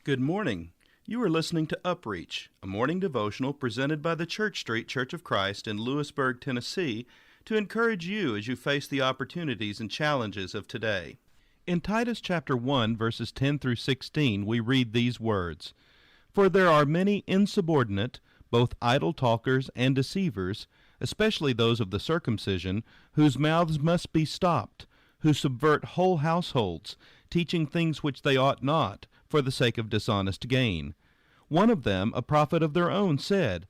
Good morning. You are listening to UpReach, a morning devotional presented by the Church Street Church of Christ in Lewisburg, Tennessee, to encourage you as you face the opportunities and challenges of today. In Titus chapter 1, verses 10 through 16, we read these words, "For there are many insubordinate, both idle talkers and deceivers, especially those of the circumcision, whose mouths must be stopped, who subvert whole households, teaching things which they ought not, for the sake of dishonest gain. One of them, a prophet of their own, said,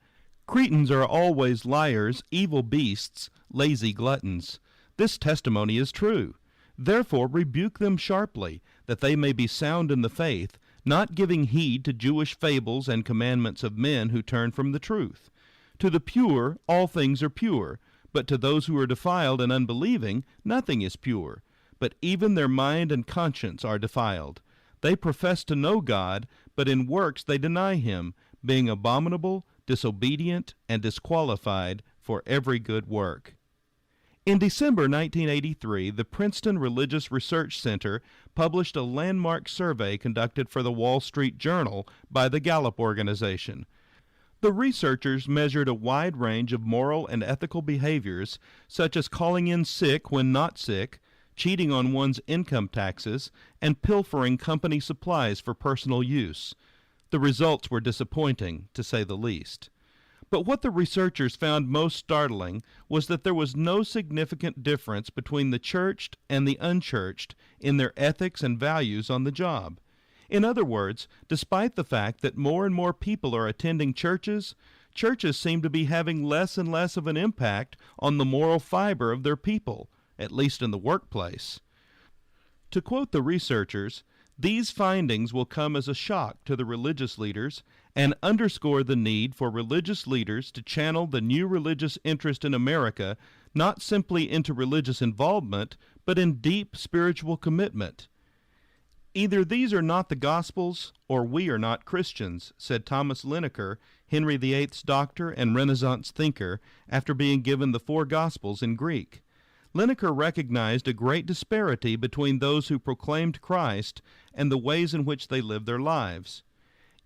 Cretans are always liars, evil beasts, lazy gluttons. This testimony is true. Therefore rebuke them sharply, that they may be sound in the faith, not giving heed to Jewish fables and commandments of men who turn from the truth. To the pure all things are pure, but to those who are defiled and unbelieving nothing is pure, but even their mind and conscience are defiled. They profess to know God, but in works they deny him, being abominable, disobedient, and disqualified for every good work." In December 1983, the Princeton Religious Research Center published a landmark survey conducted for the Wall Street Journal by the Gallup organization. The researchers measured a wide range of moral and ethical behaviors, such as calling in sick when not sick, cheating on one's income taxes, and pilfering company supplies for personal use. The results were disappointing, to say the least. But what the researchers found most startling was that there was no significant difference between the churched and the unchurched in their ethics and values on the job. In other words, despite the fact that more and more people are attending churches, churches seem to be having less and less of an impact on the moral fiber of their people, at least in the workplace. To quote the researchers, "These findings will come as a shock to the religious leaders and underscore the need for religious leaders to channel the new religious interest in America not simply into religious involvement, but in deep spiritual commitment. Either these are not the Gospels, or we are not Christians," said Thomas Lineker, Henry VIII's doctor and Renaissance thinker, after being given the four Gospels in Greek. Lineker recognized a great disparity between those who proclaimed Christ and the ways in which they lived their lives.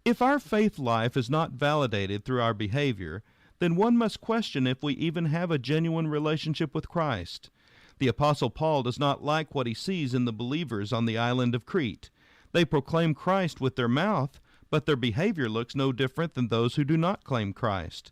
If our faith life is not validated through our behavior, then one must question if we even have a genuine relationship with Christ. The Apostle Paul does not like what he sees in the believers on the island of Crete. They proclaim Christ with their mouth, but their behavior looks no different than those who do not claim Christ.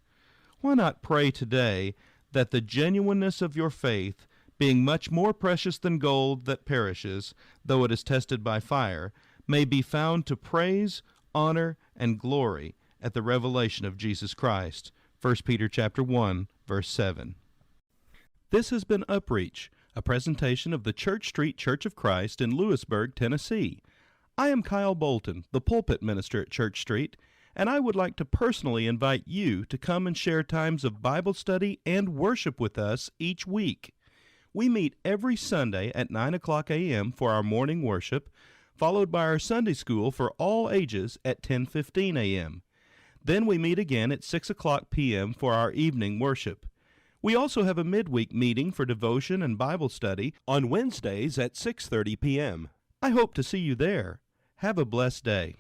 Why not pray today that the genuineness of your faith, being much more precious than gold that perishes, though it is tested by fire, may be found to praise, honor, and glory at the revelation of Jesus Christ. 1 Peter chapter 1, verse 7. This has been UpReach, a presentation of the Church Street Church of Christ in Lewisburg, Tennessee. I am Kyle Bolton, the pulpit minister at Church Street, and I would like to personally invite you to come and share times of Bible study and worship with us each week. We meet every Sunday at 9 o'clock a.m. for our morning worship, followed by our Sunday school for all ages at 10:15 a.m. Then we meet again at 6 o'clock p.m. for our evening worship. We also have a midweek meeting for devotion and Bible study on Wednesdays at 6:30 p.m. I hope to see you there. Have a blessed day.